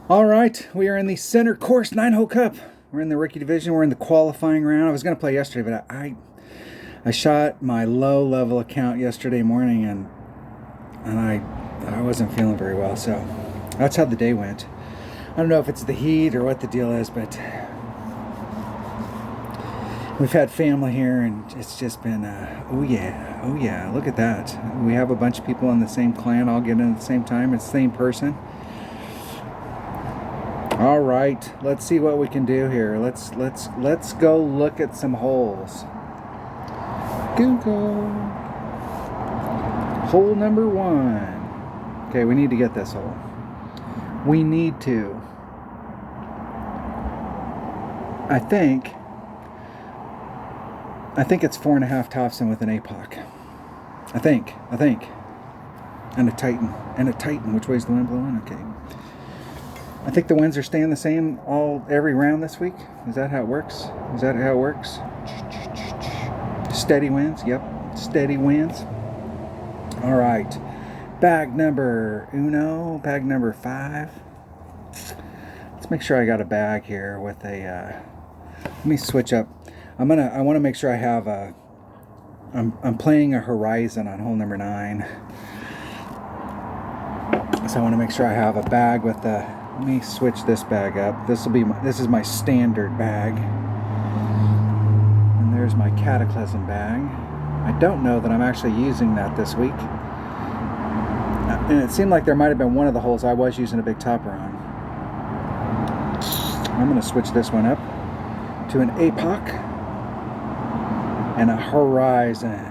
All right, we are in the Center Course 9-hole Cup. We're in the rookie division. We're in the qualifying round. I was going to play yesterday, but I shot my low level account yesterday morning, and I wasn't feeling very well. So that's how the day went. I don't know if it's the heat or what the deal is, but we've had family here, and it's just been oh yeah, look at that. We have a bunch of people in the same clan all getting in at the same time. It's the same person. All right, let's see what we can do here. Let's go look at some holes. Google. Hole number 1. Okay, we need to get this hole. We need to. I think it's 4.5 Topson with an APOC. I think. And a Titan. Which way's the wind blowing? Okay. I think the winds are staying the same every round this week. Is that how it works? Steady winds. Yep, steady winds. All right. Bag number 5. Let's make sure I got a bag here with a. Let me switch up. I want to make sure I have a. I'm playing a Horizon on hole number 9. So I want to make sure I have a bag with the. Let me switch this bag up. This is my standard bag. And there's my Cataclysm bag. I don't know that I'm actually using that this week. And it seemed like there might have been one of the holes I was using a big topper on. I'm going to switch this one up to an APOC and a Horizon.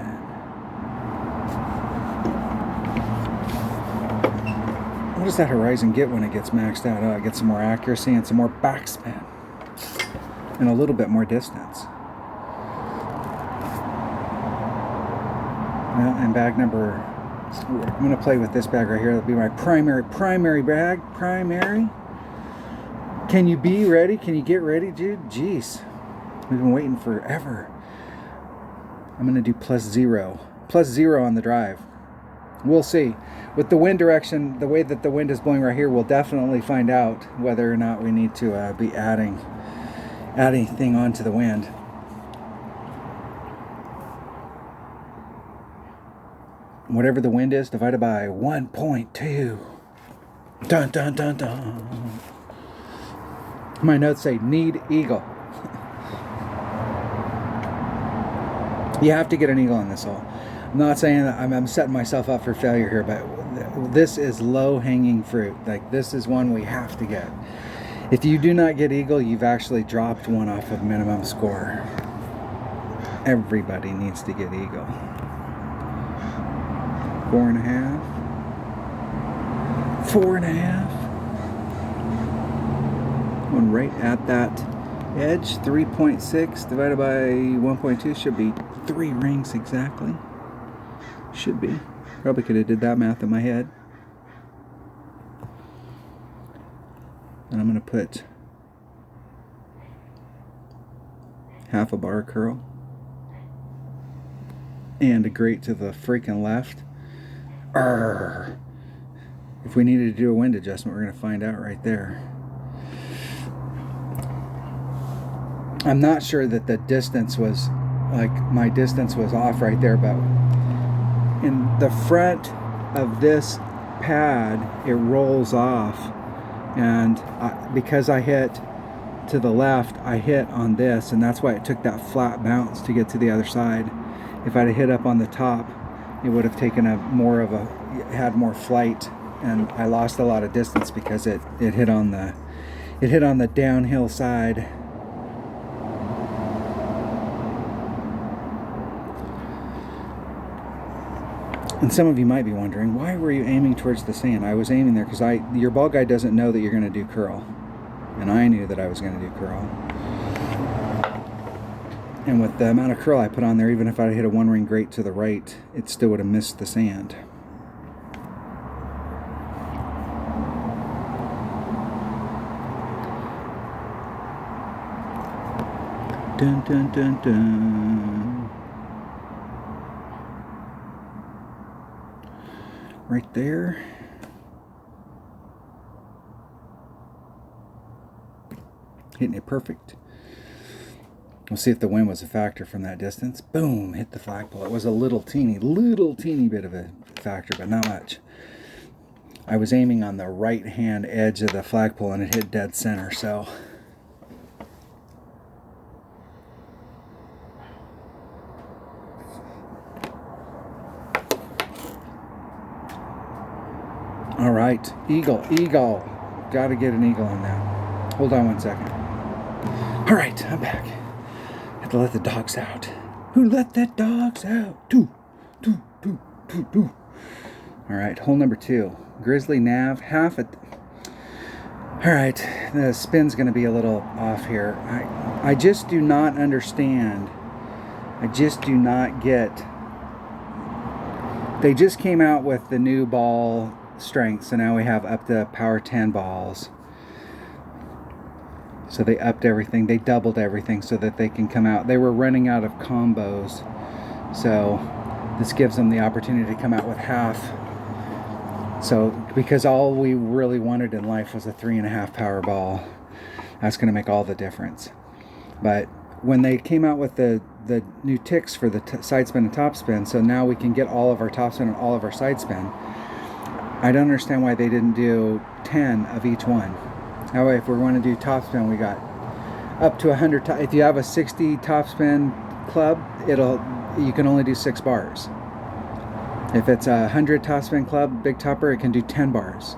What does that Horizon get when it gets maxed out? It gets some more accuracy and some more backspin. And a little bit more distance. Well, and bag number... I'm going to play with this bag right here. That'll be my primary bag. Primary. Can you be ready? Can you get ready, dude? Jeez. We've been waiting forever. I'm going to do +0. +0 on the drive. We'll see. With the wind direction, the way that the wind is blowing right here, we'll definitely find out whether or not we need to be adding thing onto the wind. Whatever the wind is, divided by 1.2. Dun dun dun dun. My notes say need eagle. You have to get an eagle on this hole. I'm not saying that I'm setting myself up for failure here, but this is low-hanging fruit. Like, this is one we have to get. If you do not get eagle, you've actually dropped one off of minimum score. Everybody needs to get eagle. 4.5. 4.5. One right at that edge. 3.6 divided by 1.2 should be 3 rings exactly. Should be. Probably could have did that math in my head. And I'm going to put half a bar curl and a grate to the freaking left. Arrgh. If we needed to do a wind adjustment, we're going to find out right there. I'm not sure that the distance was, like, my distance was off right there, but in the front of this pad, it rolls off, and because I hit to the left, I hit on this, and that's why it took that flat bounce to get to the other side. If I'd have hit up on the top, it would have taken had more flight, and I lost a lot of distance because it hit on the downhill side. And some of you might be wondering, why were you aiming towards the sand? I was aiming there because your ball guide doesn't know that you're going to do curl. And I knew that I was going to do curl. And with the amount of curl I put on there, even if I hit a 1-ring grate to the right, it still would have missed the sand. Dun dun dun dun. Right there. hitting it perfect. We'll see if the wind was a factor from that distance. Boom, hit the flagpole. It was a little teeny bit of a factor, but not much. I was aiming on the right hand edge of the flagpole and it hit dead center, so. All right, eagle. Got to get an eagle on that. Hold on 1 second. All right, I'm back. Had to let the dogs out. Who let the dogs out? Two. All right, hole number 2. Grizzly nav, half it. All right, the spin's going to be a little off here. I just do not understand. I just do not get. They just came out with the new ball strength, so now we have up to power 10 balls. So they upped everything, they doubled everything so that they can come out. They were running out of combos, so this gives them the opportunity to come out with half. So because all we really wanted in life was a 3.5 power ball, that's going to make all the difference. But when they came out with the new ticks for the side spin and top spin, so now we can get all of our top spin and all of our side spin. I don't understand why they didn't do 10 of each one. That way, if we're going to do top spin, we got up to 100. If you have a 60 top spin club, you can only do 6 bars. If it's a 100 top spin club, big topper, it can do 10 bars.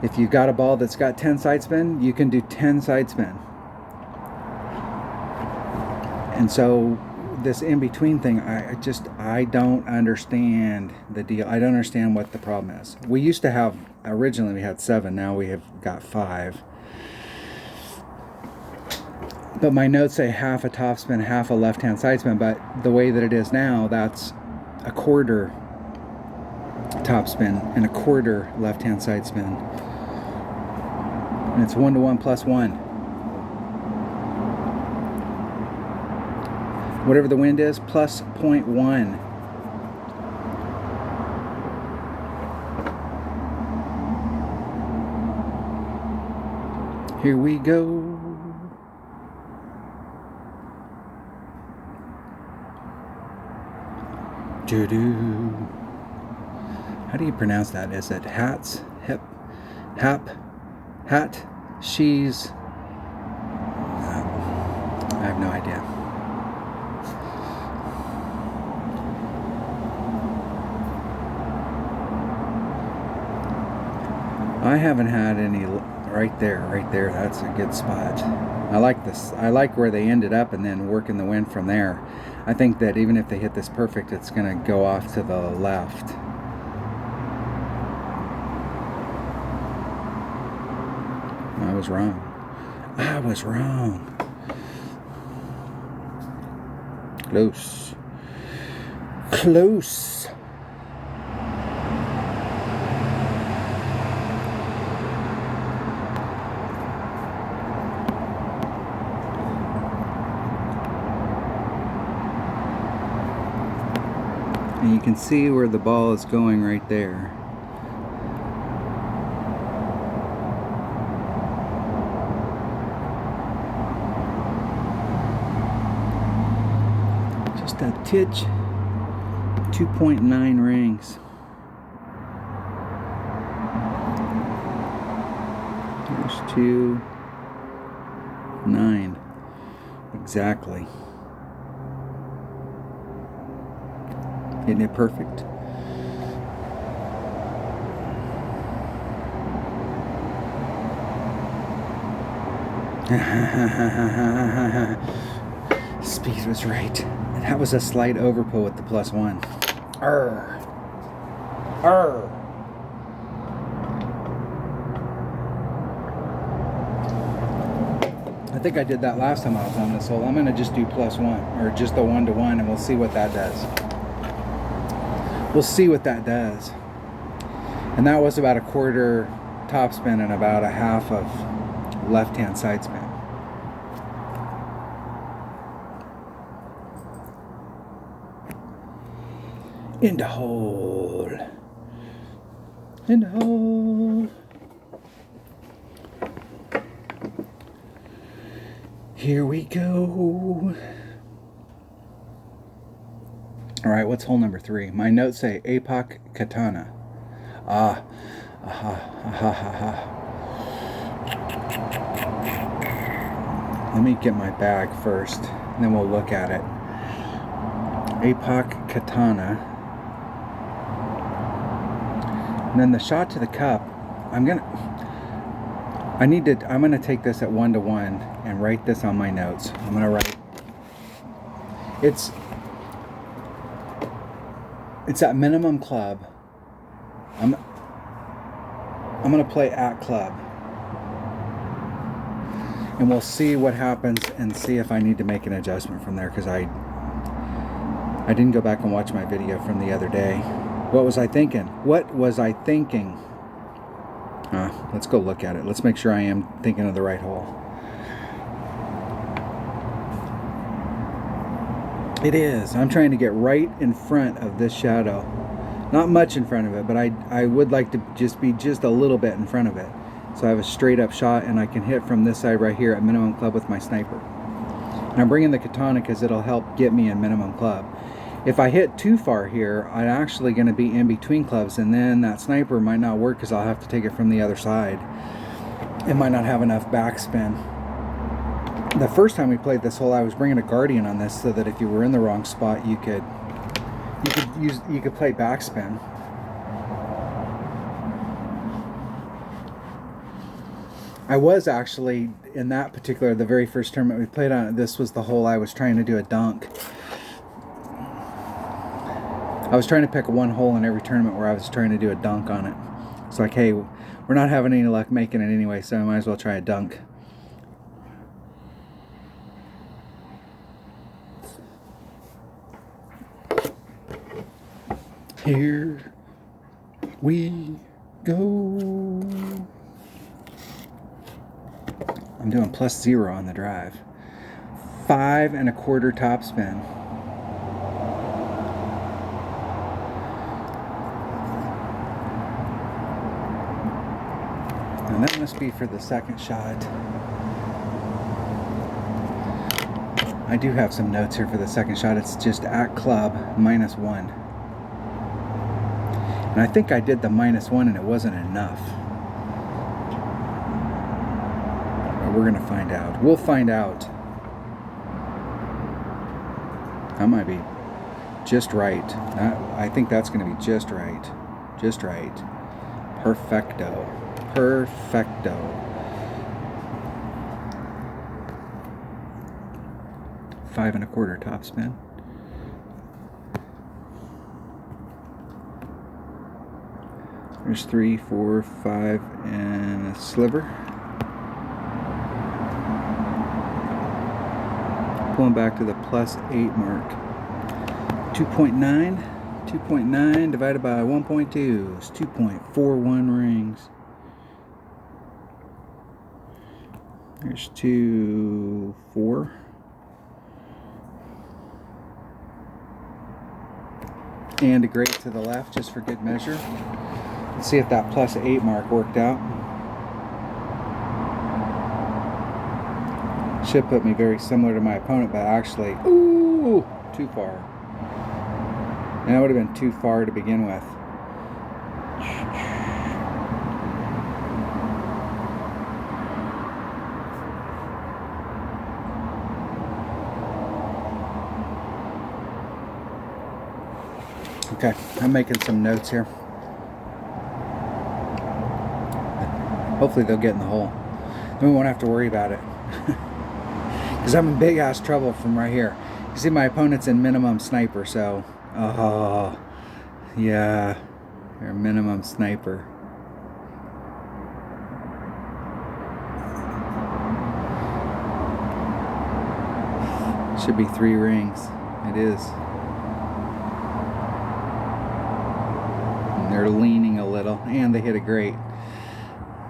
If you've got a ball that's got 10 side spin, you can do 10 side spin. And so this in-between thing, I don't understand the deal. I don't understand what the problem is. We used to have, originally we had 7, now we have got 5. But my notes say half a top spin, half a left-hand side spin, but the way that it is now, that's a quarter top spin and a quarter left-hand side spin. And it's 1-to-1 plus 1. Whatever the wind is, plus 0.1. Here we go. Doo-doo. How do you pronounce that? Is it hats? Hip? Hap? Hat? She's? I have no idea. I haven't had any. Right there, that's a good spot. I like this. I like where they ended up and then working the wind from there. I think that even if they hit this perfect, it's going to go off to the left. I was wrong. Close. And you can see where the ball is going right there. Just a titch. 2.9 rings. There's 2.9. Exactly. Isn't it perfect? Speed was right. That was a slight overpull with the plus 1. Arr. I think I did that last time I was on this hole. I'm going to just do plus 1, or just the 1-to-1, and we'll see what that does. And that was about a quarter top spin and about a half of left-hand side spin. In the hole. Here we go. All right, what's hole number 3? My notes say APOC Katana. Aha, aha, aha. Let me get my bag first, and then we'll look at it. APOC Katana. And then the shot to the cup, I'm gonna take this at 1-to-1 and write this on my notes. I'm gonna write, it's at minimum club. I'm gonna play at club, and we'll see what happens and see if I need to make an adjustment from there, because I didn't go back and watch my video from the other day. What was I thinking? Let's go look at it. Let's make sure I am thinking of the right hole. It is. I'm trying to get right in front of this shadow. Not much in front of it, but I would like to just be just a little bit in front of it. So I have a straight up shot, and I can hit from this side right here at minimum club with my sniper. And I'm bringing the katana because it'll help get me in minimum club. If I hit too far here, I'm actually going to be in between clubs, and then that sniper might not work because I'll have to take it from the other side. It might not have enough backspin. The first time we played this hole, I was bringing a Guardian on this so that if you were in the wrong spot, you could play backspin. I was actually in that particular, the very first tournament we played on it, this was the hole I was trying to do a dunk. I was trying to pick one hole in every tournament where I was trying to do a dunk on it. It's like, hey, we're not having any luck making it anyway, so I might as well try a dunk. Here we go. I'm doing +0 on the drive. 5 1/4 topspin. And that must be for the second shot. I do have some notes here for the second shot. It's just at club -1. And I think I did the -1 and it wasn't enough. But we're gonna find out. We'll find out. That might be just right. I think that's gonna be just right. Just right. Perfecto. Perfecto. Five 1/4 topspin. There's 3, 4, 5, and a sliver. Pulling back to the +8 mark. 2.9. 2.9 divided by 1.2 is 2.41 rings. There's 2, 4. And a grate to the left just for good measure. Let's see if that +8 mark worked out. Should put me very similar to my opponent, but actually, ooh, too far. And that would have been too far to begin with. Okay, I'm making some notes here. Hopefully they'll get in the hole. Then we won't have to worry about it. Because I'm in big ass trouble from right here. You see my opponent's in minimum sniper, so... Oh, yeah. They're minimum sniper. Should be 3 rings. It is. And they're leaning a little. And they hit a grate.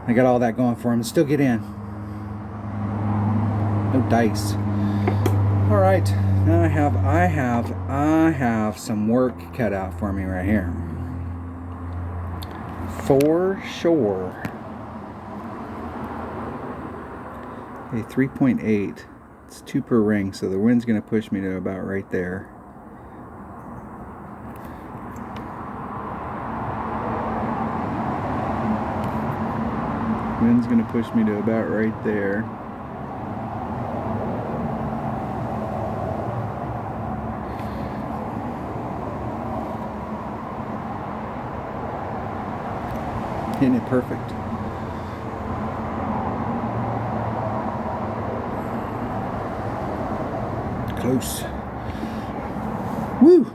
I got all that going for them. Still get in. No dice. All right. Now I have some work cut out for me right here. For sure. Okay, 3.8. It's 2 per ring, so the wind's going to push me to about right there. Wind's going to push me to about right there. Hitting it perfect. Close. Woo!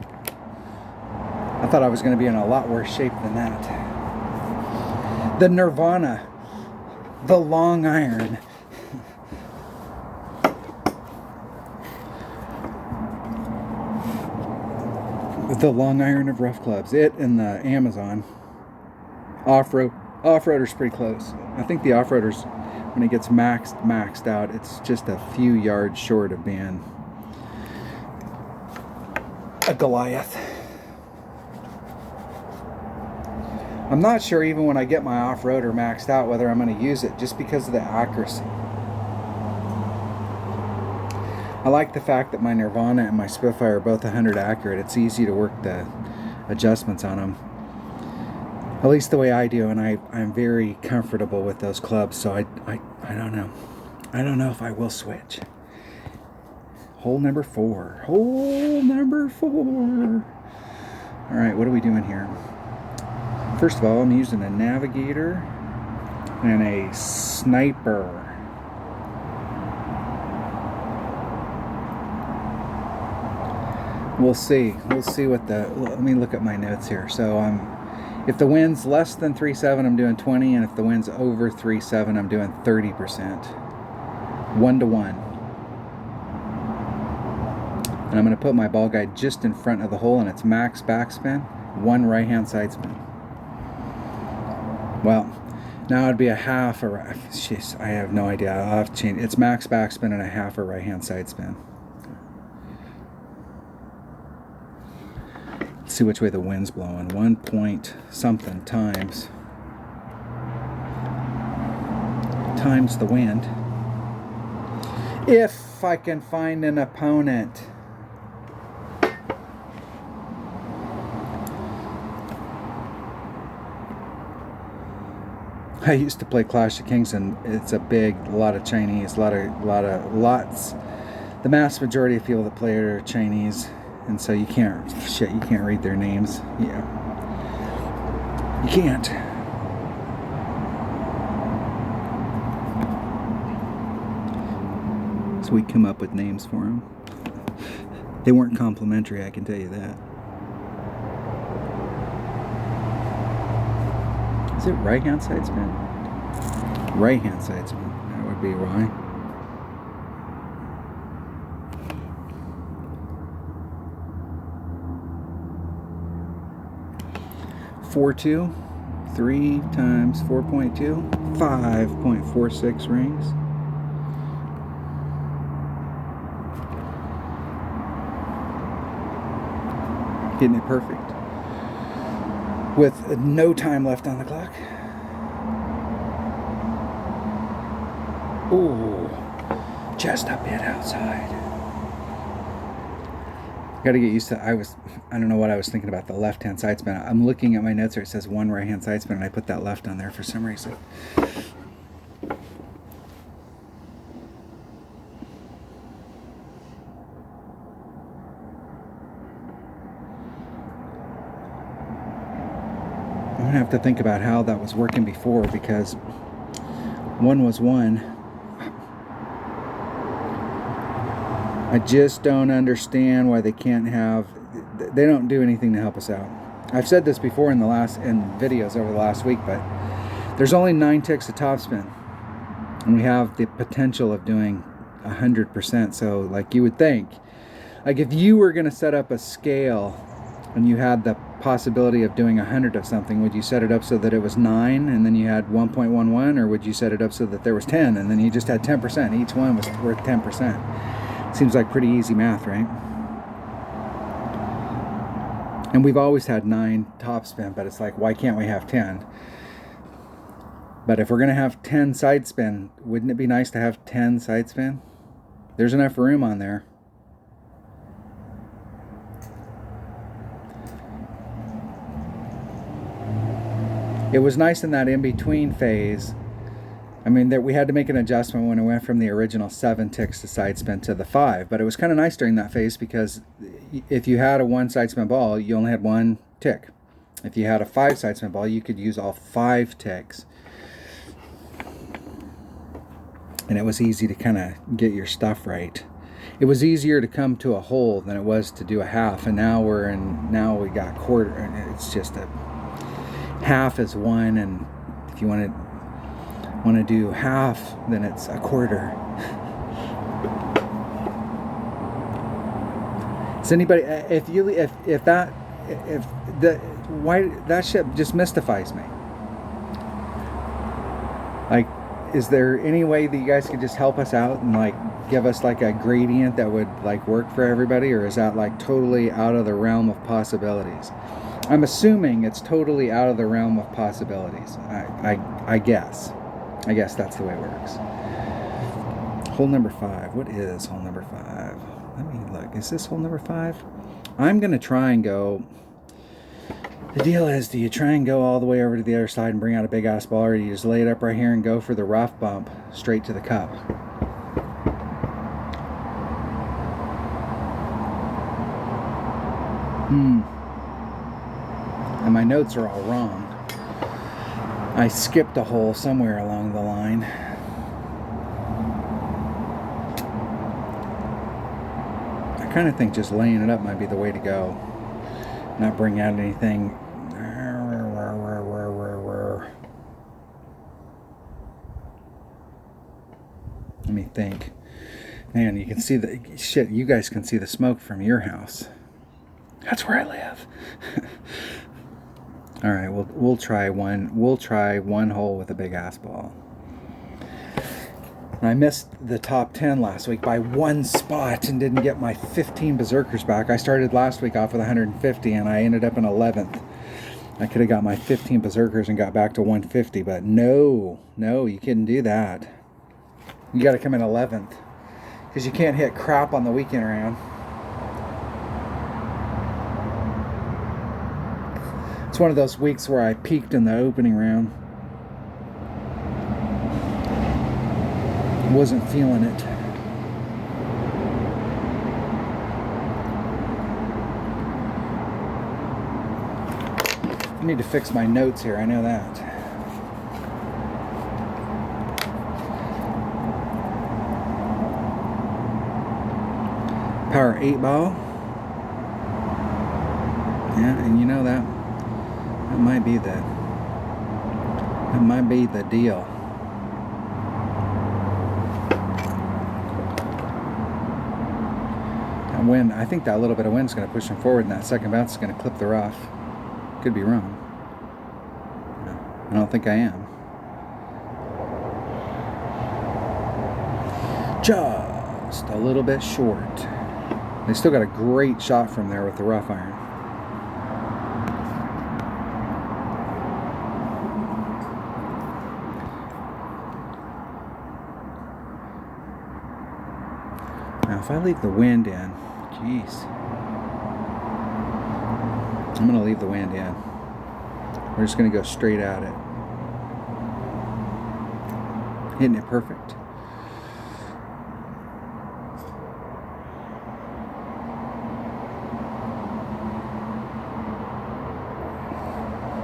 I thought I was going to be in a lot worse shape than that. The Nirvana, the long iron. The long iron of rough clubs. It and the Amazon. Off-roader's pretty close. I think the off-roader's, when it gets maxed out, it's just a few yards short of being a Goliath. I'm not sure even when I get my off-roader maxed out whether I'm going to use it, just because of the accuracy. I like the fact that my Nirvana and my Spitfire are both 100 accurate. It's easy to work the adjustments on them. At least the way I do, and I'm very comfortable with those clubs, so I don't know. I don't know if I will switch. Hole number 4. Hole number 4. Alright, what are we doing here? First of all, I'm using a Navigator and a Sniper. We'll see. We'll see what the... Let me look at my notes here. So if the wind's less than 3.7, I'm doing 20, and if the wind's over 3.7, I'm doing 30%. 1 to 1. And I'm going to put my ball guide just in front of the hole, and it's max backspin, 1 right-hand side spin. Well, now it'd be a half or... Jeez, I have no idea. I'll have to change. It's max backspin and a half or right-hand side spin. Let's see which way the wind's blowing. 1 point something times the wind. If I can find an opponent. I used to play Clash of Kings, and it's a lot of Chinese, lots. The mass majority of people that play it are Chinese, and so you can't read their names. Yeah, you can't. So we come up with names for them. They weren't complimentary, I can tell you that. Is it right-hand side spin? Right-hand side spin. That would be why. .42, 3 times 4.2, 5.46 rings. Getting it perfect. With no time left on the clock. Ooh, just a bit outside. Got to get used to. I don't know what I was thinking about the left-hand side spin. I'm looking at my notes where it says 1 right-hand side spin, and I put that left on there for some reason. I'm gonna have to think about how that was working before, because 1 was 1. I just don't understand why they can't have... They don't do anything to help us out. I've said this before in videos over the last week, but there's only 9 ticks of topspin, and we have the potential of doing 100%. So, like, you would think, like, if you were going to set up a scale and you had the possibility of doing 100 of something, would you set it up so that it was 9 and then you had 1.11, or would you set it up so that there was 10 and then you just had 10%? Each one was worth 10%. Seems like pretty easy math, right? And we've always had 9 topspin, but it's like, why can't we have 10? But if we're going to have 10 side spin, wouldn't it be nice to have 10 side spin? There's enough room on there. It was nice in that in-between phase. I mean, that we had to make an adjustment when it went from the original 7 ticks to side spin to the 5. But it was kind of nice during that phase because if you had a 1 side spin ball, you only had 1 tick. If you had a 5 side spin ball, you could use all 5 ticks. And it was easy to kind of get your stuff right. It was easier to come to a hole than it was to do a half. And now we got quarter, and it's just a half is 1, and if you want to do half, then it's a quarter. Does anybody, why that shit just mystifies me. Like, is there any way that you guys could just help us out and like give us like a gradient that would like work for everybody, or is that like totally out of the realm of possibilities? I'm assuming it's totally out of the realm of possibilities. I guess. I guess that's the way it works. Hole number 5. What is hole number 5? Let me look. Is this hole number 5? I'm going to try and go... The deal is, do you try and go all the way over to the other side and bring out a big ass ball, or do you just lay it up right here and go for the rough bump straight to the cup? And my notes are all wrong. I skipped a hole somewhere along the line. I kind of think just laying it up might be the way to go. Not bring out anything. Let me think. Man, you can see the shit. You guys can see the smoke from your house. That's where I live. All right, we'll try one hole with a big ass ball. And I missed the top 10 last week by 1 spot and didn't get my 15 berserkers back. I started last week off with 150 and I ended up in 11th. I could have got my 15 berserkers and got back to 150, but no, you couldn't do that. You got to come in 11th because you can't hit crap on the weekend round. It's one of those weeks where I peaked in the opening round. Wasn't feeling it. I need to fix my notes here, I know that. Power 8 ball. Yeah, and you know that might be the deal. That wind, I think that little bit of wind is going to push him forward, and that second bounce is going to clip the rough. Could be wrong. I don't think I am. Just a little bit short. They still got a great shot from there with the rough iron. Now, if I leave the wind in, jeez. I'm going to leave the wind in. We're just going to go straight at it. Hitting it perfect.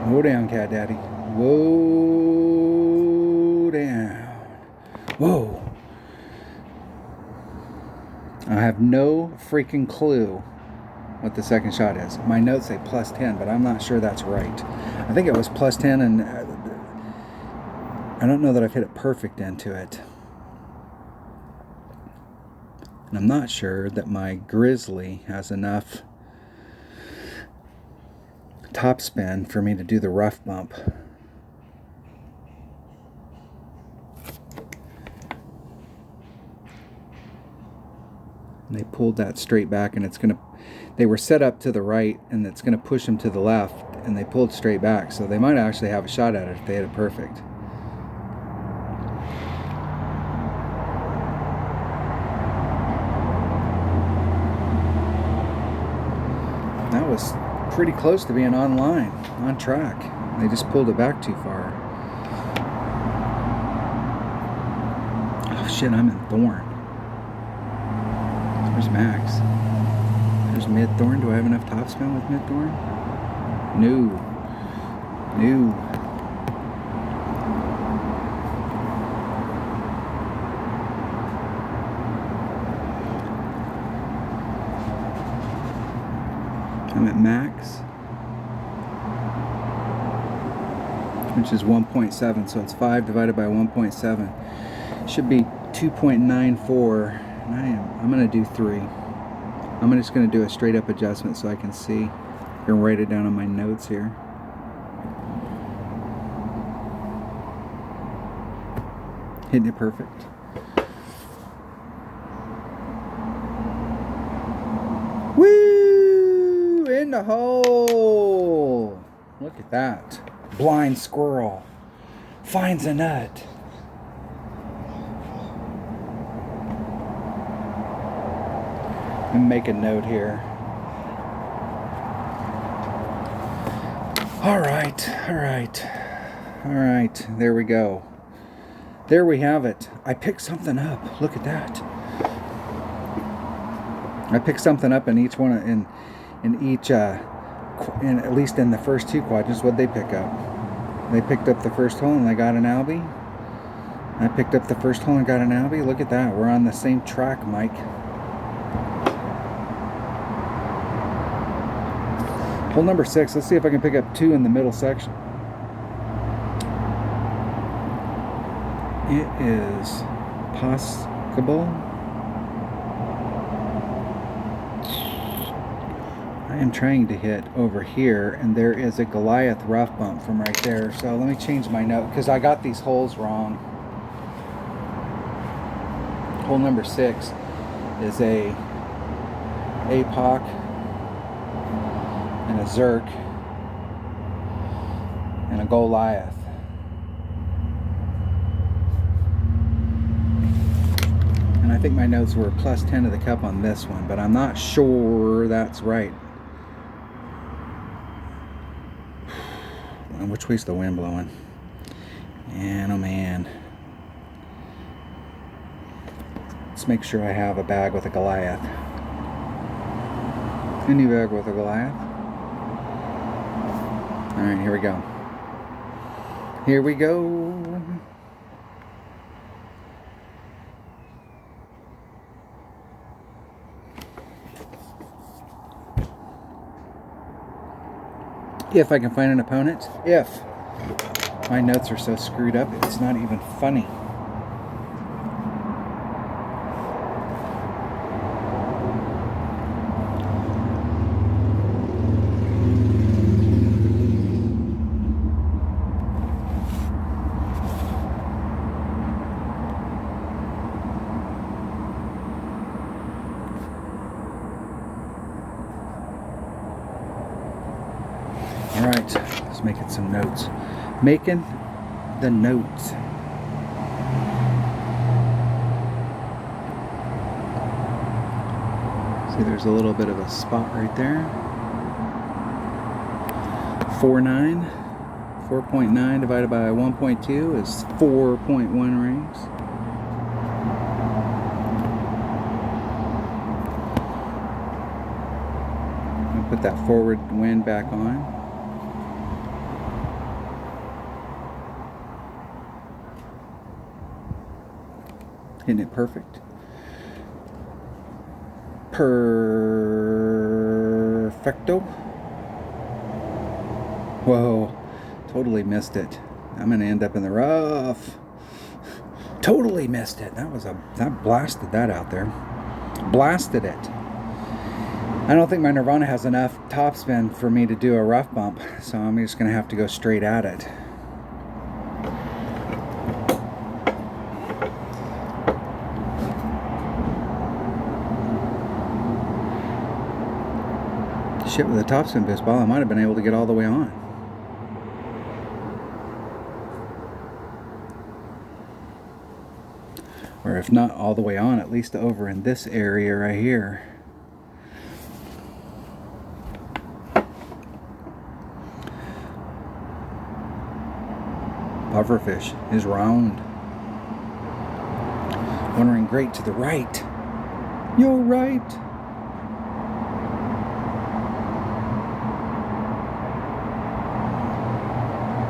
Whoa down, Cat Daddy. Whoa down. Whoa. I have no freaking clue what the second shot is. My notes say plus 10, but I'm not sure that's right. I think it was plus 10, and I don't know that I've hit it perfect into it. And I'm not sure that my Grizzly has enough topspin for me to do the rough bump. And they pulled that straight back, and it's going to, they were set up to the right, and it's going to push them to the left, and they pulled straight back, so they might actually have a shot at it if they hit it perfect. pretty close to being online, on track. They just pulled it back too far. Oh shit, I'm in Thorn. Where's Max? There's mid-thorn. Do I have enough topspin with mid-thorn? No. I'm at max, which is 1.7, so it's 5 divided by 1.7. Should be 2.94, and I'm going to do 3. I'm just going to do a straight up adjustment so I can see. I'm going to write it down on my notes here. Hitting it perfect. Woo! In the hole! Look at that. Blind squirrel finds a nut. And make a note here. All right. There we go. There we have it. I picked something up. Look at that. I picked something up in each one, in at least in the first 2 quadrants. What'd they pick up? They picked up the first hole and they got an albie. I picked up the first hole and got an albie. Look at that. We're on the same track, Mike. Hole number 6. Let's see if I can pick up 2 in the middle section. It is possible. I am trying to hit over here, and there is a Goliath rough bump from right there. So let me change my note because I got these holes wrong. Hole number 6 is a APOC and a Zerk and a Goliath. And I think my notes were plus 10 to the cup on this one, but I'm not sure that's right. And which way's the wind blowing? And oh man. Let's make sure I have a bag with a Goliath. Any bag with a Goliath? Alright, here we go. Here we go. If I can find an opponent. If. My notes are so screwed up, it's not even funny. Alright, let's make it some notes. Making the notes. See, there's a little bit of a spot right there. 4.9 divided by 1.2 is 4.1 rings. I'll put that forward wind back on. Hitting it perfect. Perfecto. Whoa, totally missed it. I'm gonna end up in the rough. Totally missed it. That blasted that out there. Blasted it. I don't think my Nirvana has enough topspin for me to do a rough bump, so I'm just gonna have to go straight at it. Shit, with a topspin boost ball, I might have been able to get all the way on. Or if not all the way on, at least over in this area right here. pufferfish is round. One ring great to the right. You're right.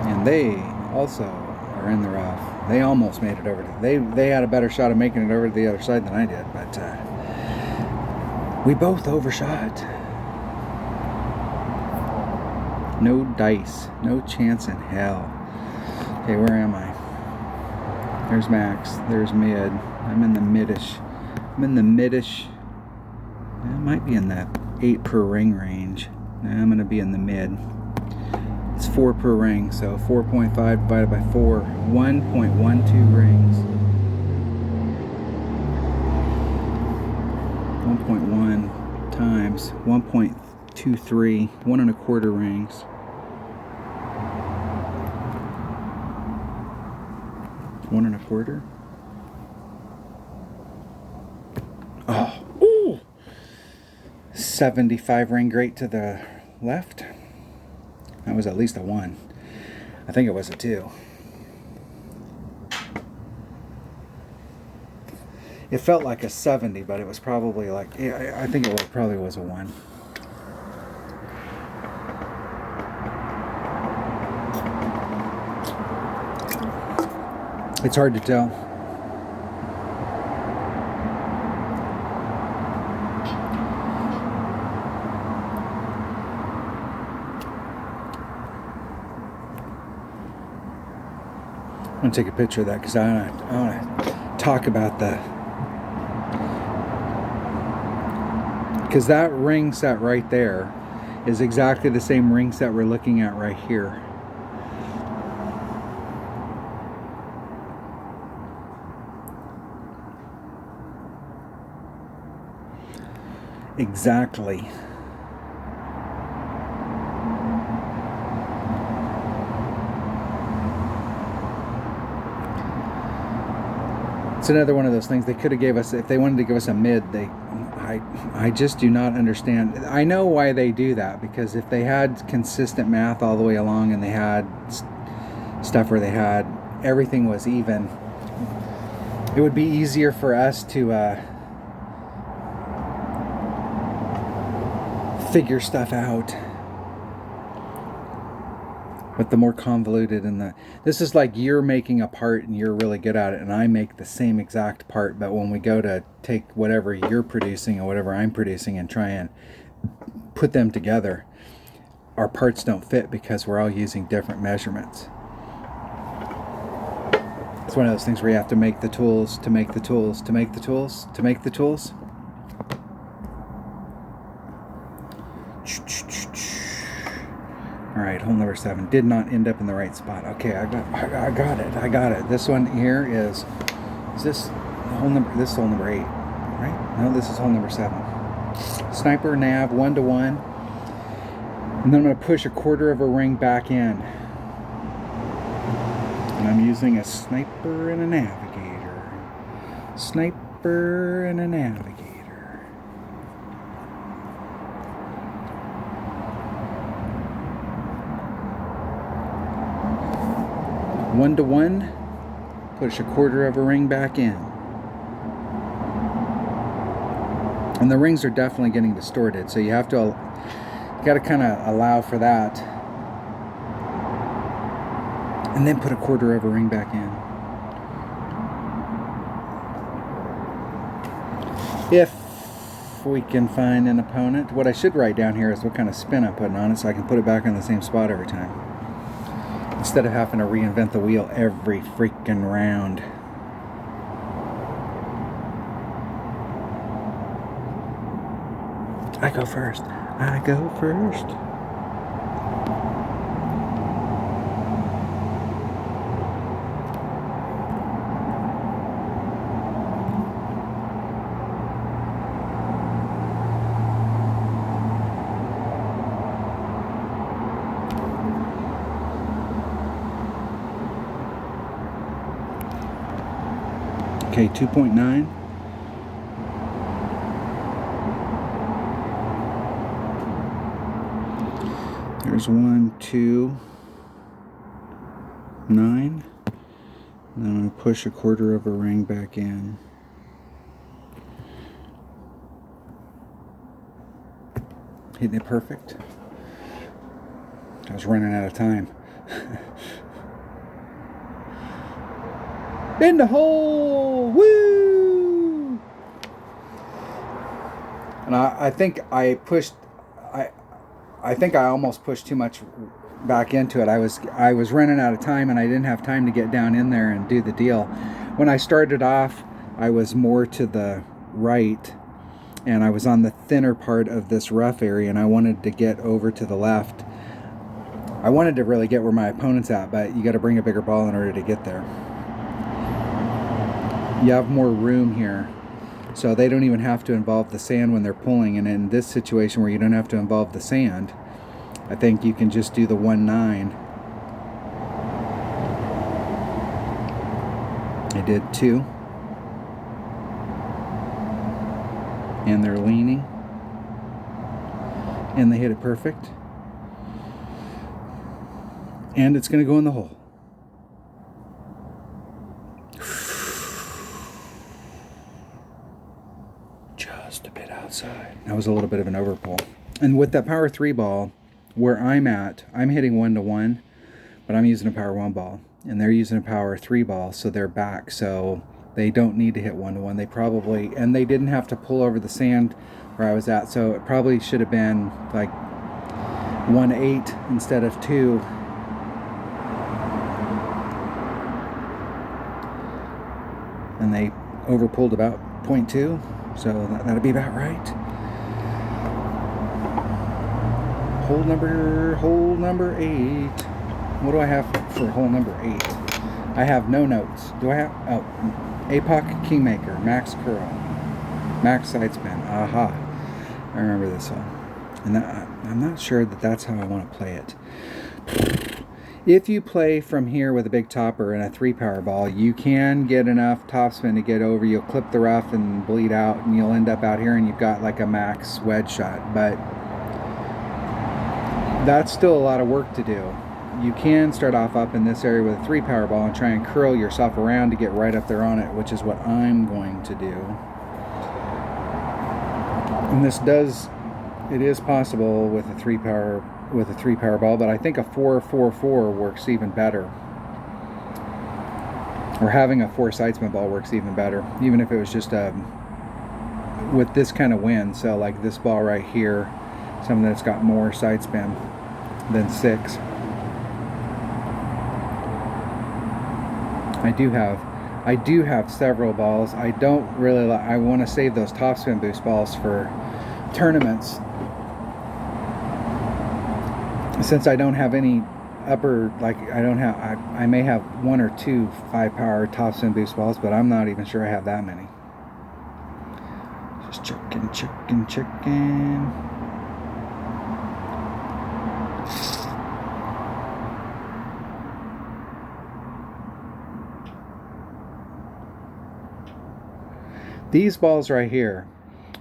And they also are in the rough. They almost made it over. They had a better shot of making it over to the other side than I did, but we both overshot. No dice, no chance in hell. Okay, where am I? There's max, there's mid. I'm in the midish. I might be in that 8 per ring range. I'm gonna be in the mid. It's 4 per ring, so 4.5 divided by 4, 1.12 rings. 1.1 times 1.23, 1 1/4 rings. One and a quarter. Oh, ooh. 75 ring great to the left. That was at least a 1. I think it was a 2. It felt like a 70, but it was probably like, yeah, I think it probably was a 1. It's hard to tell. I'm going to take a picture of that because I want to talk about because that ring set right there is exactly the same ring set we're looking at right here. Exactly. It's another one of those things they could have gave us if they wanted to give us a mid. I just do not understand. I know why they do that, because if they had consistent math all the way along and they had stuff where they had everything was even, it would be easier for us to figure stuff out. But the more convoluted and this is like you're making a part and you're really good at it, and I make the same exact part, but when we go to take whatever you're producing or whatever I'm producing and try and put them together, our parts don't fit because we're all using different measurements. It's one of those things where you have to make the tools to make the tools to make the tools to make the tools. All right, hole number 7 did not end up in the right spot. Okay, I got it. This one here is this hole number? This is hole number 8, right? No, this is hole number 7. Sniper nav 1-to-1, and then I'm going to push 1/4 of a ring back in, and I'm using a sniper and a navigator. Sniper and a navigator. 1-to-1, push 1/4 of a ring back in. And the rings are definitely getting distorted, so you have to, got to kind of allow for that. And then put 1/4 of a ring back in. If we can find an opponent. What I should write down here is what kind of spin I'm putting on it so I can put it back in the same spot every time, instead of having to reinvent the wheel every freaking round. I go first. I go first. Okay, 2.9. There's 1, 2, 9. And then I push a quarter of a ring back in. Hitting it perfect. I was running out of time. In the hole! Woo! And I think I pushed. I think I almost pushed too much back into it. I was running out of time, and I didn't have time to get down in there and do the deal. When I started off, I was more to the right, and I was on the thinner part of this rough area, and I wanted to get over to the left. I wanted to really get where my opponent's at, but you got to bring a bigger ball in order to get there. You have more room here, so they don't even have to involve the sand when they're pulling. And in this situation where you don't have to involve the sand, I think you can just do the 1-9. I did 2, and they're leaning, and they hit it perfect, and it's going to go in the hole. Just a bit outside. That was a little bit of an overpull. And with that power 3 ball, where I'm at, I'm hitting 1-1, but I'm using a power 1 ball, and they're using a power 3 ball, so they're back, so they don't need to hit 1-1. They probably, and they didn't have to pull over the sand where I was at, so it probably should have been like 1-8 instead of 2. And they overpulled about 0.2, so that'd be about right. Hole number 8. What do I have for hole number 8? I have no notes. Do I have? Oh, APOC Kingmaker, max curl, max side spin. Aha, I remember this one. And I'm not sure that that's how I want to play it. If you play from here with a big topper and a 3 power ball, you can get enough topspin to get over. You'll clip the rough and bleed out, and you'll end up out here and you've got like a max wedge shot. But that's still a lot of work to do. You can start off up in this area with a 3 power ball and try and curl yourself around to get right up there on it, which is what I'm going to do. And it is possible with a 3 power ball, but I think a 4-4-4 works even better. Or having a 4 side spin ball works even better, even if it was just with this kind of wind. So like this ball right here, something that's got more side spin than 6. I do have several balls. I don't really I want to save those topspin boost balls for tournaments, since I don't have any upper, like I may have 1 or 2 5 power topspin boost balls, but I'm not even sure I have that many. Just checking. These balls right here,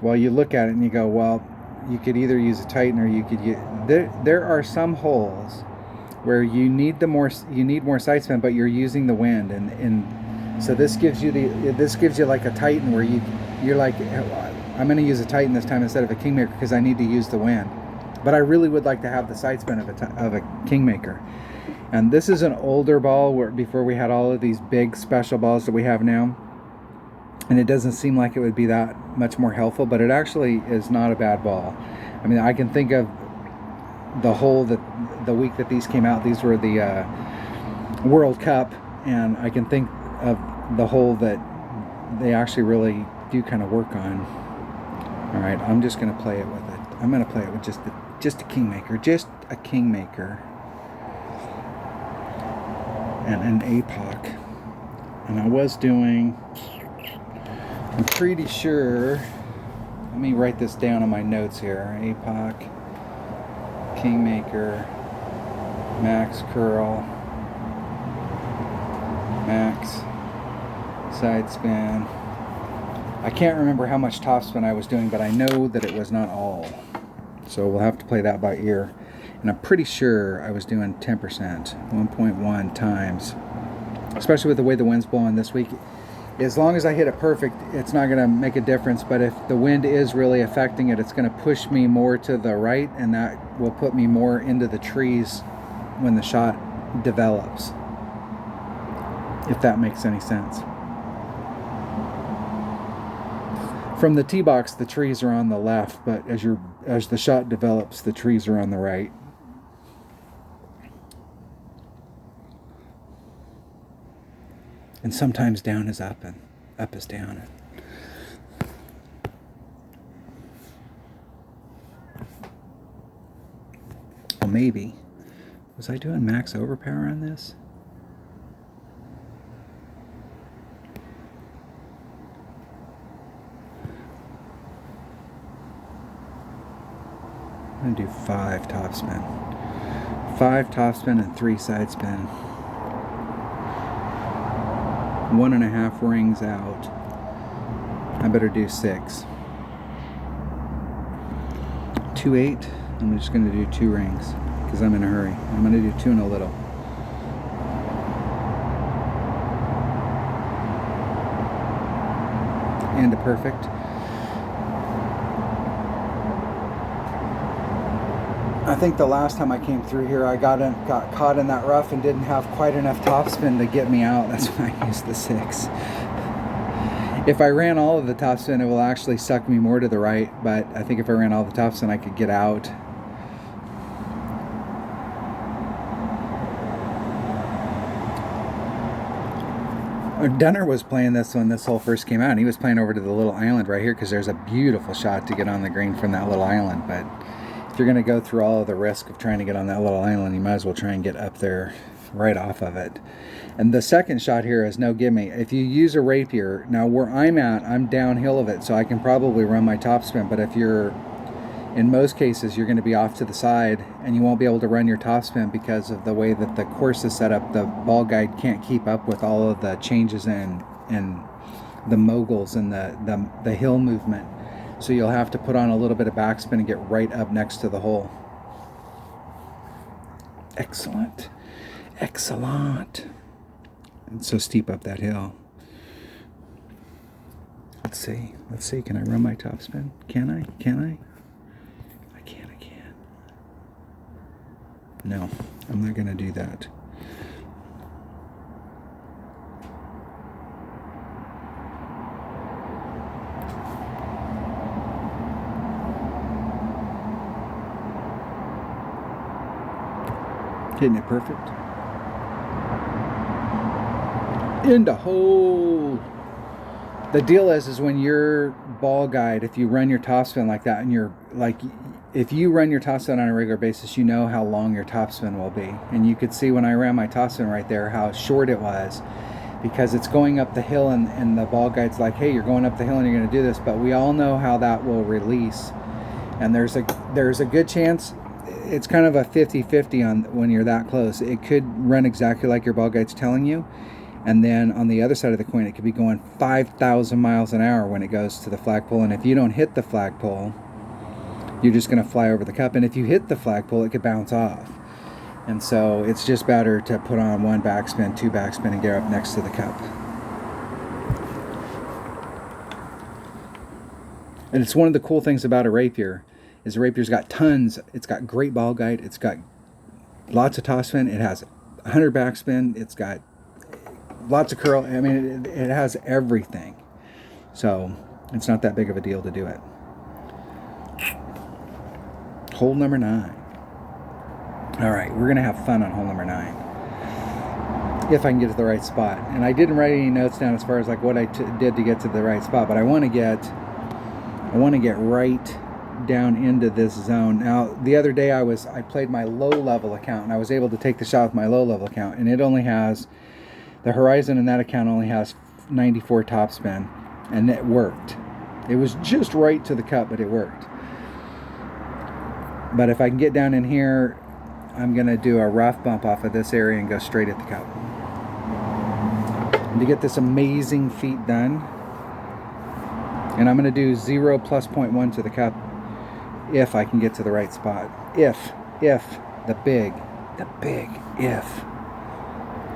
well, you look at it and you go, well, you could either use a Titan or you could use, there are some holes where you need more side spin, but you're using the wind, and so this gives you like a Titan where you're like, I'm going to use a Titan this time instead of a Kingmaker because I need to use the wind, but I really would like to have the side spin of a Kingmaker. And this is an older ball where before we had all of these big special balls that we have now. And it doesn't seem like it would be that much more helpful, but it actually is not a bad ball. I mean, I can think of the hole that the week that these came out, these were the World Cup, and I can think of the hole that they actually really do kind of work on. All right, I'm just going to play it with it. I'm going to play it with just a Kingmaker, just a Kingmaker, and an APOC. And I was doing, I'm pretty sure, let me write this down on my notes here. APOC, Kingmaker, max curl, max side spin. I can't remember how much topspin I was doing, but I know that it was not all. So we'll have to play that by ear. And I'm pretty sure I was doing 10%, 1.1 times especially with the way the wind's blowing this week. As long as I hit it perfect, it's not going to make a difference. But if the wind is really affecting it, it's going to push me more to the right, and that will put me more into the trees when the shot develops, if that makes any sense. From the tee box, the trees are on the left, but as the shot develops, the trees are on the right. And sometimes down is up and up is down. Well, maybe. Was I doing max overpower on this? I'm going to do 5 topspin. 5 topspin and 3 side spin. 1.5 rings out. I better do 6. 2 8. I'm just going to do 2 rings because I'm in a hurry. I'm going to do 2 and a little. And a perfect. I think the last time I came through here, I got caught in that rough and didn't have quite enough topspin to get me out. That's why I used the 6. If I ran all of the topspin, it will actually suck me more to the right, but I think if I ran all the topspin, I could get out. Dunner was playing this when this hole first came out, and he was playing over to the little island right here because there's a beautiful shot to get on the green from that little island, but if you're going to go through all of the risk of trying to get on that little island, you might as well try and get up there right off of it. And the second shot here is no gimme. If you use a rapier, now where I'm at, I'm downhill of it, so I can probably run my topspin, but if you're, in most cases, you're going to be off to the side and you won't be able to run your topspin because of the way that the course is set up. The ball guide can't keep up with all of the changes in the moguls and the hill movement. So you'll have to put on a little bit of backspin and get right up next to the hole. Excellent. Excellent. It's so steep up that hill. Let's see. Let's see. Can I run my topspin? Can I? Can I? I can. I can. No, I'm not going to do that. Hitting it perfect. In the hole. The deal is when your ball guide, if you run your topspin like that, and you're like, if you run your topspin on a regular basis, you know how long your topspin will be. And you could see when I ran my topspin right there how short it was, because it's going up the hill, and the ball guide's like, hey, you're going up the hill and you're going to do this, but we all know how that will release. And there's a good chance. It's kind of a 50-50 on when you're that close. It could run exactly like your ball guide's telling you, and then on the other side of the coin, it could be going 5,000 miles an hour when it goes to the flagpole, and if you don't hit the flagpole, you're just going to fly over the cup, and if you hit the flagpole, it could bounce off. And so it's just better to put on 1 backspin, 2 backspin, and get up next to the cup. And it's one of the cool things about a rapier is a rapier's got tons. It's got great ball guide. It's got lots of topspin. It has 100 backspin. It's got lots of curl. I mean, it has everything. So it's not that big of a deal to do it. Hole number 9. All right, we're going to have fun on hole number 9. If I can get to the right spot. And I didn't write any notes down as far as like what I did to get to the right spot, but I want to get right down into this zone. Now, the other day I played my low level account, and I was able to take the shot with my low level account, and it only has, the horizon in that account only has 94 topspin, and it worked. It was just right to the cup, but it worked. But if I can get down in here, I'm going to do a rough bump off of this area and go straight at the cup. And to get this amazing feat done, and I'm going to do 0 plus 0.1 to the cup if I can get to the right spot. If, the big if.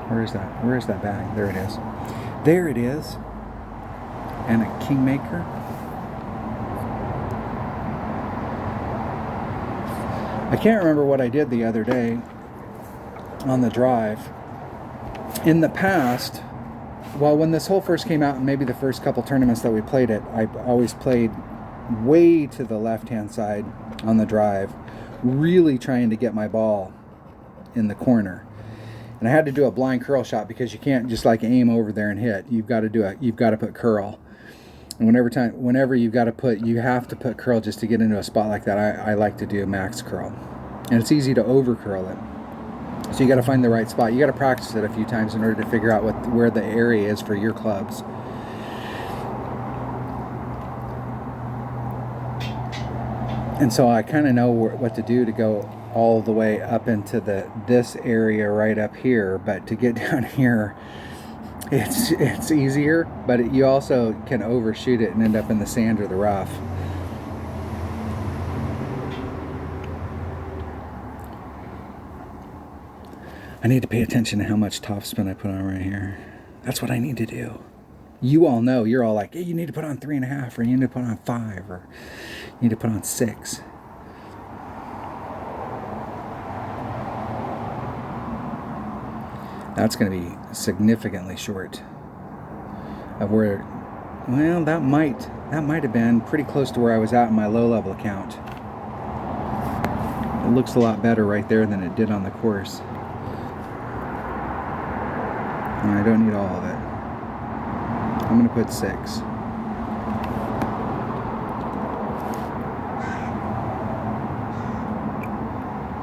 Where is that? Where is that bag? There it is. There it is. And a Kingmaker. I can't remember what I did the other day on the drive. In the past, well, when this hole first came out, and maybe the first couple tournaments that we played it, I always played way to the left-hand side on the drive, really trying to get my ball in the corner. And I had to do a blind curl shot because you can't just like aim over there and hit. You've got to put curl. And whenever you have to put curl just to get into a spot like that. I like to do max curl, and it's easy to over curl it. So you got to find the right spot. You got to practice it a few times in order to figure out where the area is for your clubs. And so I kind of know what to do to go all the way up into this area right up here. But to get down here, it's easier. But you also can overshoot it and end up in the sand or the rough. I need to pay attention to how much topspin I put on right here. That's what I need to do. You all know, you're all like, hey, you need to put on 3.5, or you need to put on 5, or you need to put on 6. That's going to be significantly short of where, well, that might have been pretty close to where I was at in my low level account. It looks a lot better right there than it did on the course. And I don't need all of it. I'm going to put 6.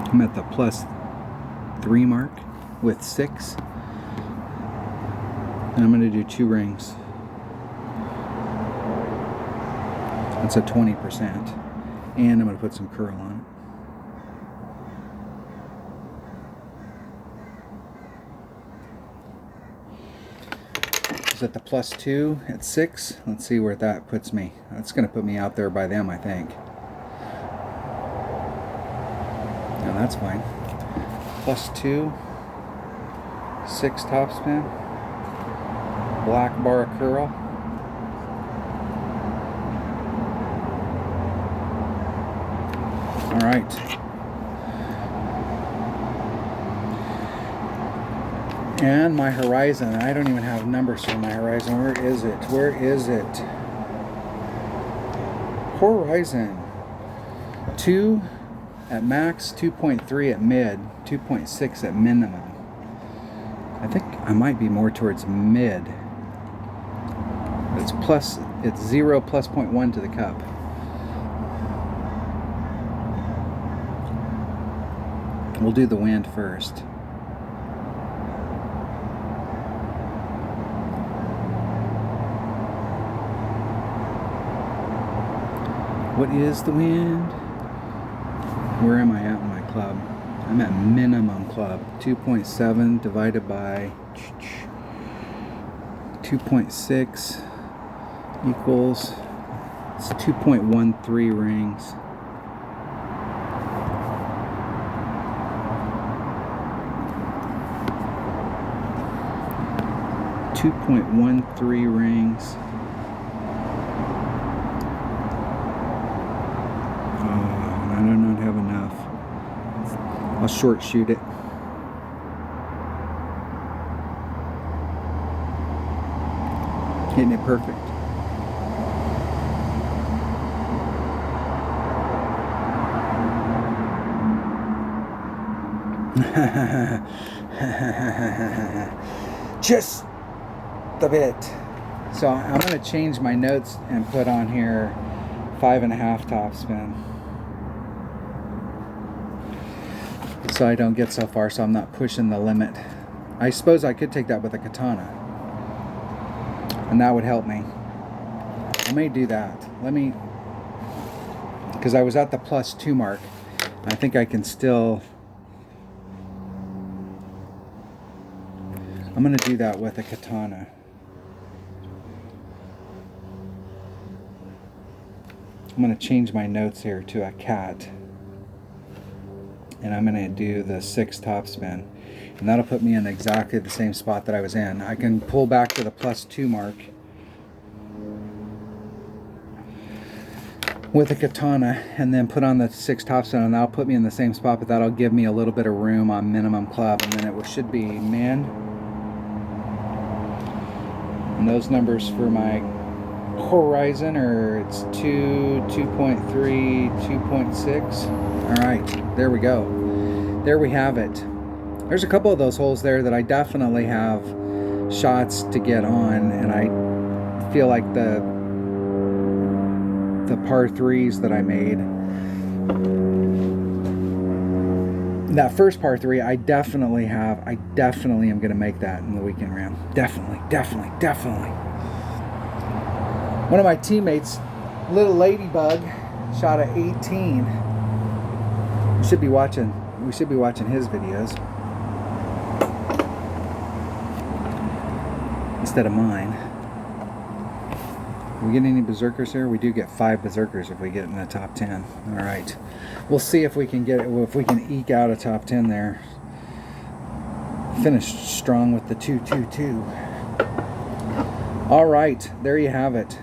I'm at the +3 mark with 6. And I'm going to do 2 rings. That's a 20%. And I'm going to put some curl on it. At the +2 at 6. Let's see where that puts me. That's going to put me out there by them, I think. No, that's fine. +2, 6 topspin, black bar curl. All right. And my horizon, I don't even have numbers for my horizon. Where is it? Where is it? Horizon. 2 at max, 2.3 at mid, 2.6 at minimum. I think I might be more towards mid. It's 0 plus 0.1 to the cup. We'll do the wind first. What is the wind? Where am I at in my club? I'm at minimum club. 2.7 divided by 2.6 equals, it's 2.13 rings. .13 rings. I do not have enough. I'll short shoot it. Hitting it perfect. Just a bit. So I'm going to change my notes and put on here 5.5 topspin. So I don't get so far, so I'm not pushing the limit. I suppose I could take that with a katana, and that would help me. I may do that. Let me, because I was at the +2 mark. I think I can still, I'm going to do that with a katana. I'm going to change my notes here to a cat. and I'm going to do the 6 topspin. And that'll put me in exactly the same spot that I was in. I can pull back to the +2 mark with a katana and then put on the 6 topspin, and that'll put me in the same spot, but that'll give me a little bit of room on minimum club, and then it should be manned. And those numbers for my horizon are, it's 2, 2.3, 2.6. All right, there we go. There we have it. There's a couple of those holes there that I definitely have shots to get on, and I feel like the par 3s that I made, that first par 3, I definitely am going to make that in the weekend round. Definitely. One of my teammates, Little Ladybug, shot a 18. We should be watching his videos instead of mine. We get any berserkers here? We do get 5 berserkers if we get in the top 10. All right, we'll see if we can eke out a top 10 there. Finished strong with the 222. All right, there you have it.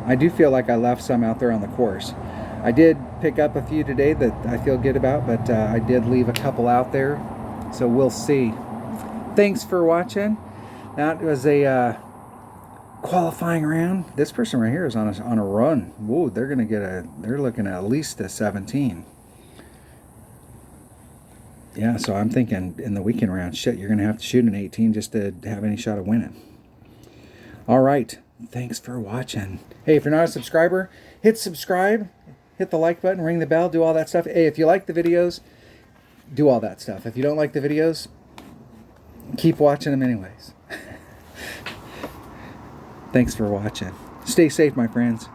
I do feel like I left some out there on the course. I did pick up a few today that I feel good about, but I did leave a couple out there, so we'll see. Thanks for watching. That was a qualifying round. This person right here is on a run. Whoa, they're looking at least a 17. Yeah, so I'm thinking in the weekend round, shit, you're gonna have to shoot an 18 just to have any shot of winning. All right, thanks for watching. Hey, if you're not a subscriber, hit subscribe, hit the like button, ring the bell, do all that stuff. Hey, if you like the videos, do all that stuff. If you don't like the videos, keep watching them anyways. Thanks for watching. Stay safe, my friends.